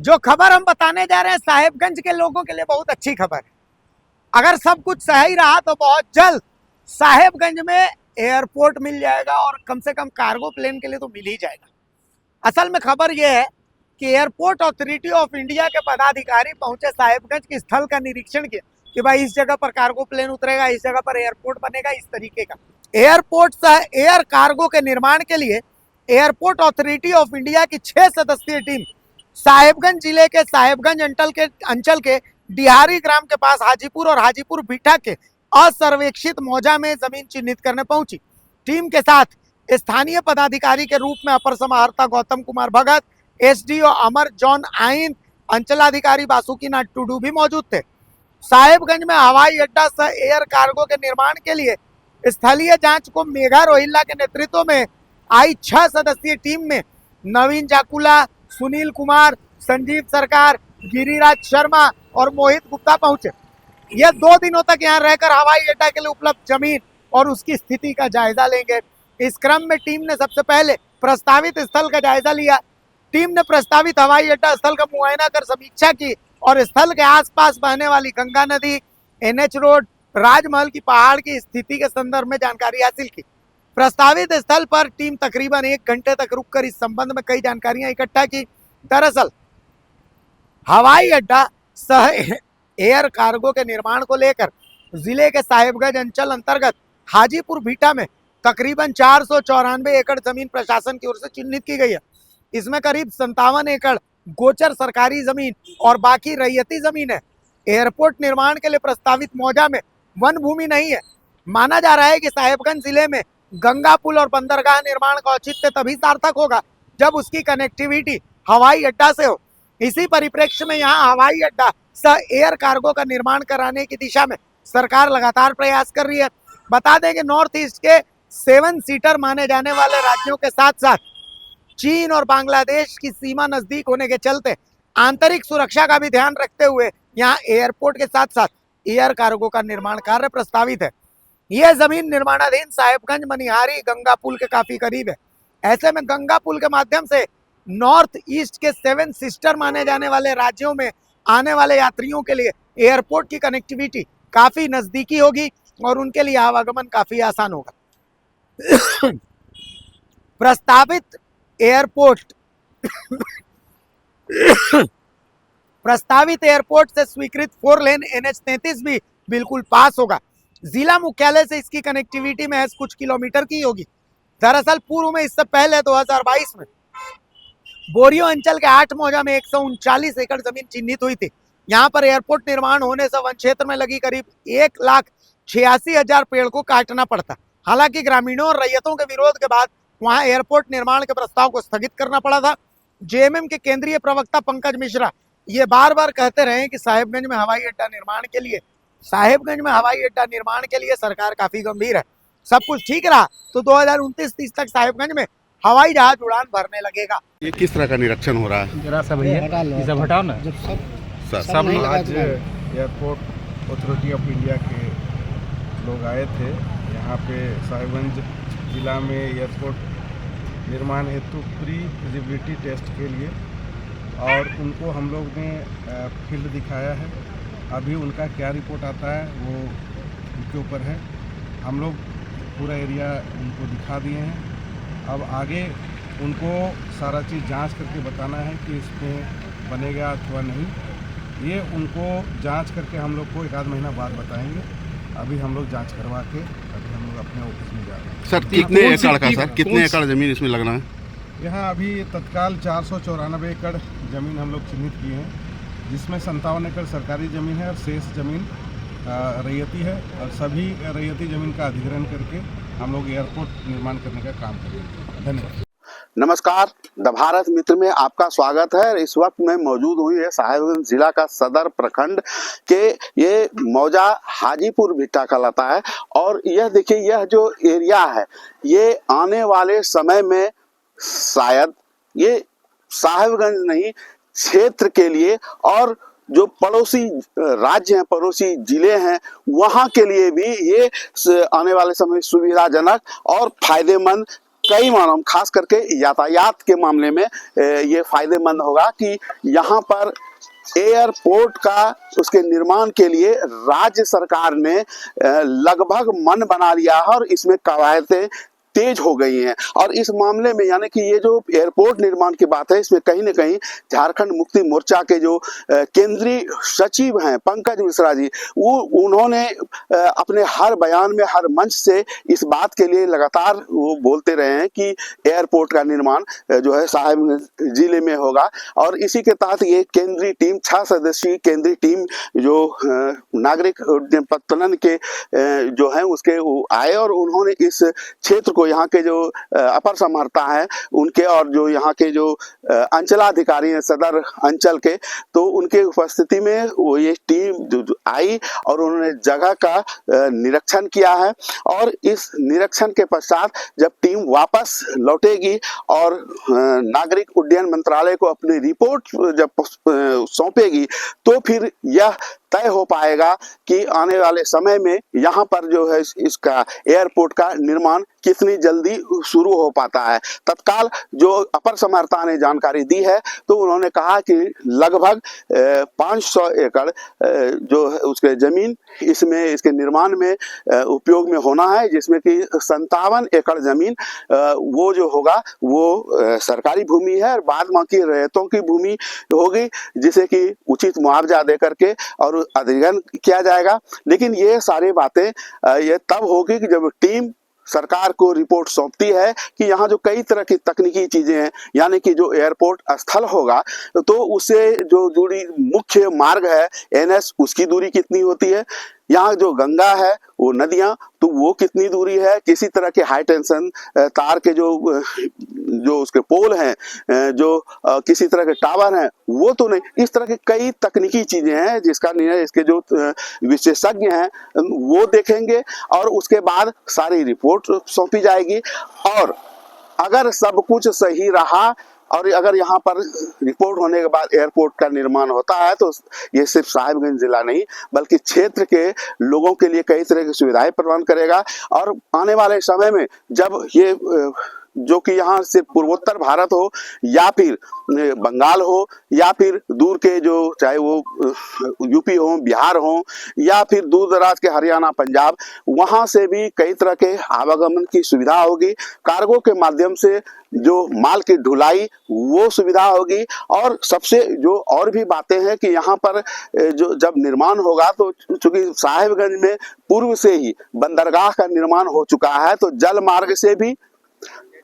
जो खबर हम बताने जा रहे हैं साहेबगंज के लोगों के लिए बहुत अच्छी खबर है। अगर सब कुछ सही रहा तो बहुत जल्द साहेबगंज में एयरपोर्ट मिल जाएगा और कम से कम कार्गो प्लेन के लिए तो मिल ही जाएगा। असल में खबर यह है कि एयरपोर्ट अथॉरिटी ऑफ इंडिया के पदाधिकारी पहुंचे साहेबगंज के स्थल का निरीक्षण किया कि भाई इस जगह पर कार्गो प्लेन उतरेगा, इस जगह पर एयरपोर्ट बनेगा, इस तरीके का एयरपोर्ट एयर कार्गो के निर्माण के लिए एयरपोर्ट अथॉरिटी ऑफ इंडिया की 6 सदस्यीय टीम साहेबगंज जिले के साहेबगंज अंचल के डिहारी ग्राम के पास हाजीपुर और हाजीपुर बीटा के असर्वेक्षित मौजा में जमीन चिन्हित करने पहुंची। टीम के साथ स्थानीय पदाधिकारी के रूप में अपर समाहर्ता गौतम कुमार भगत, एसडीओ अमर जॉन आइन, अंचलाधिकारी बासुकीनाथ टुडू भी मौजूद थे। साहेबगंज में हवाई अड्डा सह एयर कार्गो के निर्माण के लिए स्थलीय जांच को मेघा रोहिल्ला के नेतृत्व में आई 6 सदस्यीय टीम में नवीन जाकुला, सुनील कुमार, संजीव सरकार, गिरिराज शर्मा और मोहित गुप्ता पहुंचे। यह 2 दिनों तक यहां रहकर हवाई अड्डा के लिए उपलब्ध जमीन और उसकी स्थिति का जायजा लेंगे। इस क्रम में टीम ने सबसे पहले प्रस्तावित स्थल का जायजा लिया। टीम ने प्रस्तावित हवाई अड्डा स्थल का मुआयना कर समीक्षा की और स्थल के आसपास बहने वाली गंगा नदी, एनएच रोड, राजमहल की पहाड़ की स्थिति के संदर्भ में जानकारी हासिल की। प्रस्तावित स्थल पर टीम तकरीबन 1 घंटे तक रुककर इस संबंध में कई जानकारियां इकट्ठा की। दरअसल हवाई अड्डा सह एयर कार्गो के निर्माण को लेकर जिले के साहेबगंज अंचल अंतर्गत हाजीपुर बीटा में तकरीबन 494 एकड़ जमीन प्रशासन की ओर से चिन्हित की गई है। इसमें करीब 57 एकड़ गोचर सरकारी जमीन और बाकी रैयती जमीन है। एयरपोर्ट निर्माण के लिए प्रस्तावित मौजा में वन भूमि नहीं है। माना जा रहा है कि साहेबगंज जिले में गंगा पुल और बंदरगाह निर्माण का औचित्य तभी सार्थक होगा जब उसकी कनेक्टिविटी हवाई अड्डा से हो। इसी परिप्रेक्ष्य में यहाँ हवाई अड्डा सह एयर कार्गो का निर्माण कराने की दिशा में सरकार लगातार प्रयास कर रही है। बता दें कि नॉर्थ ईस्ट के 7 सीटर माने जाने वाले राज्यों के साथ साथ चीन और बांग्लादेश की सीमा नजदीक होने के चलते आंतरिक सुरक्षा का भी ध्यान रखते हुए यहाँ एयरपोर्ट के साथ साथ एयर कार्गो का निर्माण कार्य प्रस्तावित है। यह जमीन निर्माणाधीन साहेबगंज मनिहारी गंगा पुल के काफी करीब है। ऐसे में गंगा पुल के माध्यम से नॉर्थ ईस्ट के 7 सिस्टर माने जाने वाले राज्यों में आने वाले यात्रियों के लिए एयरपोर्ट की कनेक्टिविटी काफी नजदीकी होगी और उनके लिए आवागमन काफी आसान होगा। प्रस्तावित एयरपोर्ट से स्वीकृत 4 लेन NH-33 भी बिल्कुल पास होगा। जिला मुख्यालय से इसकी कनेक्टिविटी महज कुछ किलोमीटर की होगी। दरअसल पूर्व में इससे पहले 2022 में बोरियो अंचल के 8 मौजा में 139 एकड़ जमीन चिन्हित हुई थी। यहाँ पर एयरपोर्ट निर्माण होने से वन क्षेत्र में लगी करीब 1,86,000 पेड़ को काटना पड़ता। हालांकि ग्रामीणों और रैयतों के विरोध के बाद वहां एयरपोर्ट निर्माण के प्रस्ताव को स्थगित करना पड़ा था। जेएमएम के केंद्रीय प्रवक्ता पंकज मिश्रा ये बार बार कहते रहे कि साहेबगंज में हवाई अड्डा निर्माण के लिए सरकार काफी गंभीर है। सब कुछ ठीक रहा तो 2029-30 तक साहेबगंज में हवाई जहाज उड़ान भरने लगेगा। ये किस तरह का निरीक्षण हो रहा है? जरा सा भैया ये सब हटाओ ना। सब लोग आज एयरपोर्ट अथॉरिटी ऑफ इंडिया के लोग आए थे यहाँ पे साहेबगंज जिला में एयरपोर्ट निर्माण हेतु प्री फिजिबिलिटी टेस्ट के लिए, और उनको हम लोग ने फील्ड दिखाया है। अभी उनका क्या रिपोर्ट आता है वो उनके ऊपर है। हम लोग पूरा एरिया उनको दिखा दिए हैं। अब आगे उनको सारा चीज़ जांच करके बताना है कि इसमें बनेगा अथवा नहीं। ये उनको जांच करके हम लोग को 1 आध महीना बाद बताएंगे। अभी हम लोग जांच करवा के अभी हम लोग अपने ऑफिस में जा रहे हैं। सर कितने एकड़ का कितने एकड़ जमीन इसमें लगना है? यहाँ अभी तत्काल 494 एकड़ ज़मीन हम लोग चिन्हित किए हैं, जिसमें 57 एकड़ सरकारी ज़मीन है और शेष ज़मीन रैयती है। और सभी रैयती ज़मीन का अधिग्रहण करके हम लोग एयरपोर्ट निर्माण करने का काम करेंगे। धन्यवाद। नमस्कार, द भारत मित्र में आपका स्वागत है। इस वक्त मैं मौजूद हुई है साहेबगंज जिला का सदर प्रखंड के ये मौजा हाजीपुर बीटा कहलाता है। और यह देखिए, यह जो एरिया है ये आने वाले समय में शायद ये साहेबगंज नहीं क्षेत्र के लिए और जो पड़ोसी राज्य हैं, पड़ोसी जिले हैं, वहां के लिए भी ये आने वाले समय सुविधाजनक और फायदेमंद कई मामलों खास करके यातायात के मामले में ये फायदेमंद होगा कि यहाँ पर एयरपोर्ट का उसके निर्माण के लिए राज्य सरकार ने लगभग मन बना लिया है और इसमें कवायदें तेज हो गई हैं। और इस मामले में यानी कि ये जो एयरपोर्ट निर्माण की बात है, इसमें कहीं न कहीं झारखंड मुक्ति मोर्चा के जो केंद्रीय सचिव हैं पंकज मिश्रा जी, वो उन्होंने अपने हर बयान में हर मंच से इस बात के लिए लगातार वो बोलते रहे हैं कि एयरपोर्ट का निर्माण जो है साहिबगंज जिले में होगा। और इसी के तहत ये केंद्रीय टीम 6 सदस्यीय केंद्रीय टीम जो नागरिक उड्डयन के जो है उसके आए और उन्होंने इस क्षेत्र को यहाँ के जो अपर समर्था है उनके और जो यहाँ के जो अंचलाधिकारी हैं सदर अंचल के, तो उनके उपस्थिति में वो ये टीम जो आई और उन्होंने जगह का निरीक्षण किया है। और इस निरीक्षण के पश्चात जब टीम वापस लौटेगी और नागरिक उड्डयन मंत्रालय को अपनी रिपोर्ट जब सौंपेगी तो फिर यह तय हो पाएगा कि आने वाले समय में यहाँ पर जो है इसका एयरपोर्ट का निर्माण कितनी जल्दी शुरू हो पाता है। तत्काल जो अपर समर्था ने जानकारी दी है तो उन्होंने कहा कि लगभग 500 एकड़ जो है उसके जमीन इसमें इसके निर्माण में उपयोग में होना है, जिसमें कि 57 एकड़ जमीन वो जो होगा वो सरकारी भूमि है और बाद बाकी रैयतों की भूमि होगी, जिसे कि उचित मुआवजा दे करके और अधिग्रहण किया जाएगा। लेकिन ये सारी बातें ये तब होगी कि जब टीम सरकार को रिपोर्ट सौंपती है कि यहाँ जो कई तरह की तकनीकी चीजें हैं, यानी कि जो एयरपोर्ट स्थल होगा तो उससे जो जुड़ी मुख्य मार्ग है NH उसकी दूरी कितनी होती है, यहाँ जो गंगा है वो नदियां तो वो कितनी दूरी है, किसी तरह के हाई टेंशन तार के जो उसके पोल हैं, जो किसी तरह के टावर हैं वो तो नहीं, इस तरह की कई तकनीकी चीजें हैं जिसका निर्णय इसके जो विशेषज्ञ हैं वो देखेंगे और उसके बाद सारी रिपोर्ट सौंपी जाएगी। और अगर सब कुछ सही रहा और अगर यहाँ पर रिपोर्ट होने के बाद एयरपोर्ट का निर्माण होता है तो ये सिर्फ साहिबगंज जिला नहीं बल्कि क्षेत्र के लोगों के लिए कई तरह की सुविधाएं प्रदान करेगा। और आने वाले समय में जब ये जो कि यहाँ से पूर्वोत्तर भारत हो या फिर बंगाल हो या फिर दूर के जो चाहे वो यूपी हो बिहार हो या फिर दूर दराज के हरियाणा पंजाब, वहाँ से भी कई तरह के आवागमन की सुविधा होगी। कार्गो के माध्यम से जो माल की ढुलाई वो सुविधा होगी। और सबसे जो और भी बातें हैं कि यहाँ पर जो जब निर्माण होगा तो चूंकि साहिबगंज में पूर्व से ही बंदरगाह का निर्माण हो चुका है तो जल मार्ग से भी,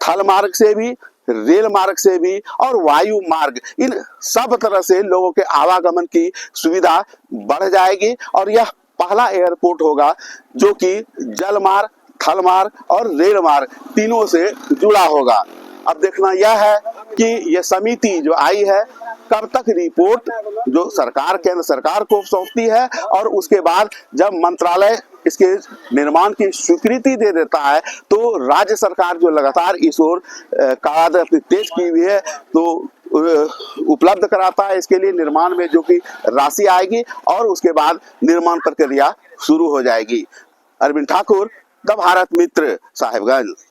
थल मार्ग से भी, रेल मार्ग से भी और वायु मार्ग, इन सब तरह से लोगों के आवागमन की सुविधा बढ़ जाएगी। और यह पहला एयरपोर्ट होगा जो कि जल मार्ग, थल मार्ग और रेल मार्ग तीनों से जुड़ा होगा। अब देखना यह है कि यह समिति जो आई है कब तक रिपोर्ट जो सरकार केंद्र सरकार को सौंपती है और उसके बाद जब मंत्रालय इसके निर्माण की स्वीकृति दे देता है तो राज्य सरकार जो लगातार इस ओर काद अपनी तेज की हुई है तो उपलब्ध कराता है इसके लिए निर्माण में जो कि राशि आएगी और उसके बाद निर्माण प्रक्रिया शुरू हो जाएगी। अरविंद ठाकुर, द भारत मित्र, साहिबगंज।